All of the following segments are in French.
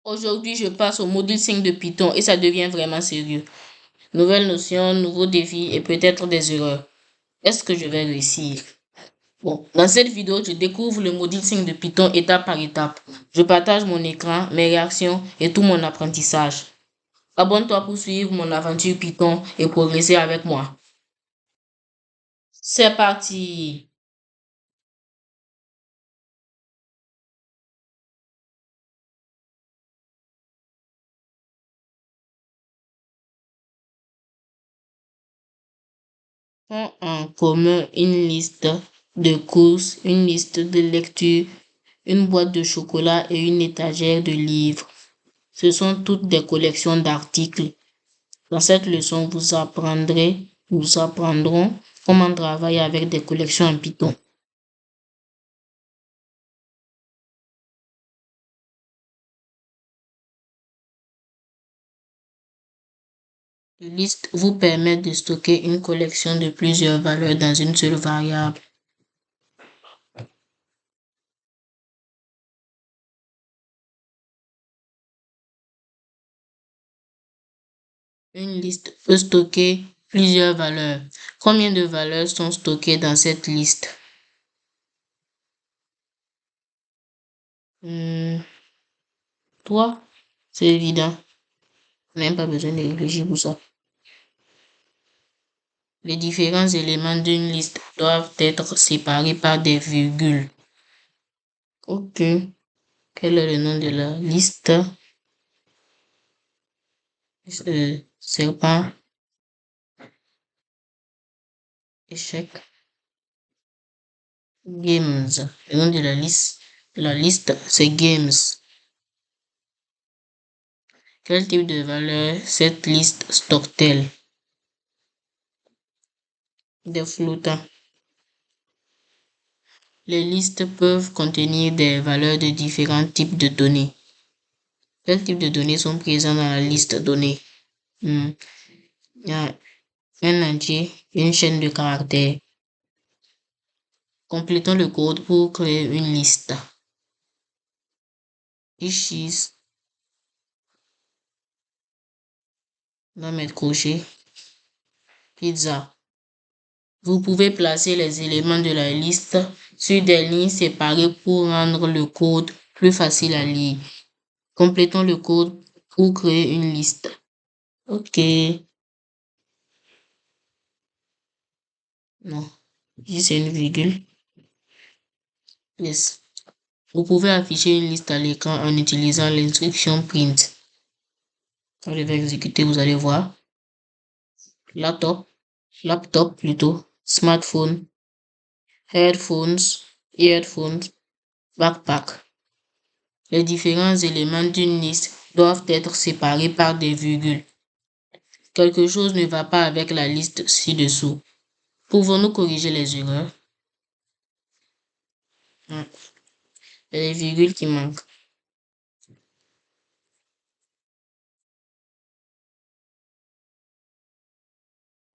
Aujourd'hui, je passe au module 5 de Python et ça devient vraiment sérieux. Nouvelles notions, nouveaux défis et peut-être des erreurs. Est-ce que je vais réussir? Bon, dans cette vidéo, je découvre le module 5 de Python étape par étape. Je partage mon écran, mes réactions et tout mon apprentissage. Abonne-toi pour suivre mon aventure Python et progresser avec moi. C'est parti! Prends en commun une liste de courses, une liste de lecture, une boîte de chocolat et une étagère de livres. Ce sont toutes des collections d'articles. Dans cette leçon, nous apprendrons comment travailler avec des collections en Python. Les listes vous permettent de stocker une collection de plusieurs valeurs dans une seule variable. Une liste peut stocker plusieurs valeurs. Combien de valeurs sont stockées dans cette liste? Toi, c'est évident. Même pas besoin de réfléchir pour ça. Les différents éléments d'une liste doivent être séparés par des virgules. Ok. Quel est le nom de la liste? Serpent, échec, games. Le nom de la liste, c'est games. Quel type de valeur cette liste stocke-t-elle? Des flottants. Les listes peuvent contenir des valeurs de différents types de données. Quels types de données sont présents dans la liste donnée? Il y a un entier, une chaîne de caractères. Complétons le code pour créer une liste. Ici, on va mettre crochet, pizza. Vous pouvez placer les éléments de la liste sur des lignes séparées pour rendre le code plus facile à lire. Complétons le code pour créer une liste. Ok. Non. Ici, c'est une virgule. Yes. Vous pouvez afficher une liste à l'écran en utilisant l'instruction print. Quand je vais exécuter, vous allez voir. Laptop plutôt, smartphone, headphones, earphones, backpack. Les différents éléments d'une liste doivent être séparés par des virgules. Quelque chose ne va pas avec la liste ci-dessous. Pouvons-nous corriger les erreurs? Il y a les virgules qui manquent.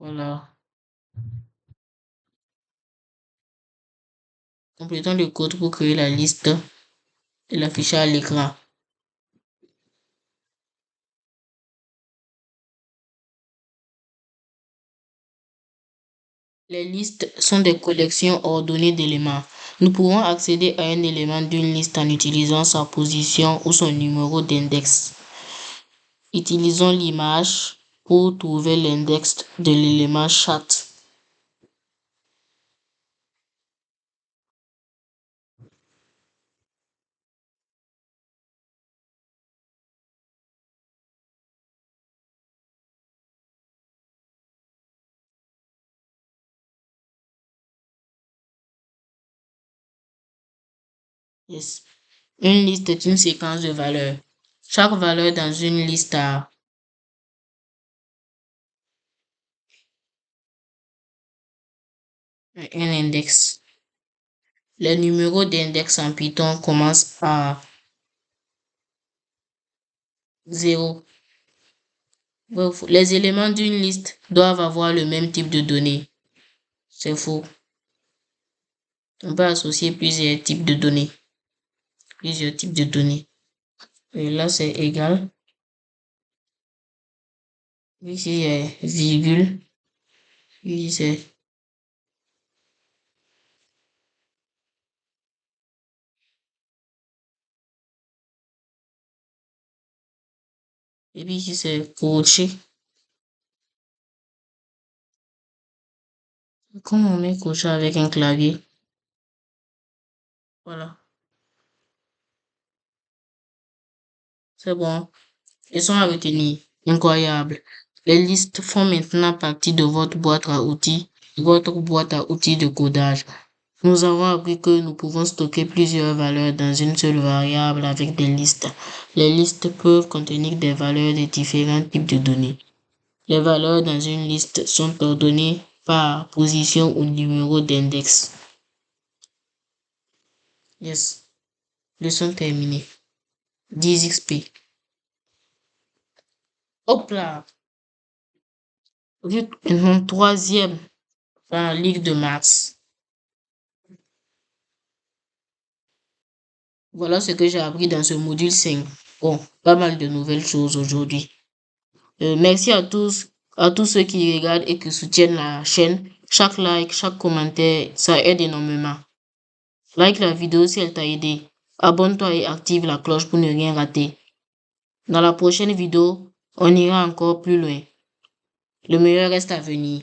Voilà. Complétons le code pour créer la liste et l'afficher à l'écran. Les listes sont des collections ordonnées d'éléments. Nous pouvons accéder à un élément d'une liste en utilisant sa position ou son numéro d'index. Utilisons l'image pour trouver l'index de l'élément chat. Yes. Une liste est une séquence de valeurs. Chaque valeur dans une liste a un index. Les numéros d'index en Python commencent à 0. Les éléments d'une liste doivent avoir le même type de données. C'est faux. On peut associer plusieurs types de données. Et là, c'est égal. Ici, c'est virgule. Ici, c'est... Et puis ici, c'est crochet. Comment on met crochet avec un clavier? Voilà. C'est bon. Leçon à retenir. Incroyable. Les listes font maintenant partie de votre boîte à outils de codage. Nous avons appris que nous pouvons stocker plusieurs valeurs dans une seule variable avec des listes. Les listes peuvent contenir des valeurs de différents types de données. Les valeurs dans une liste sont ordonnées par position ou numéro d'index. Yes. Leçon terminée. 10 XP. Hop là. Troisième dans la Ligue de Mars. Voilà ce que j'ai appris dans ce module 5. Bon, pas mal de nouvelles choses aujourd'hui. Merci à tous ceux qui regardent et qui soutiennent la chaîne. Chaque like, chaque commentaire, ça aide énormément. Like la vidéo si elle t'a aidé. Abonne-toi et active la cloche pour ne rien rater. Dans la prochaine vidéo, on ira encore plus loin. Le meilleur reste à venir.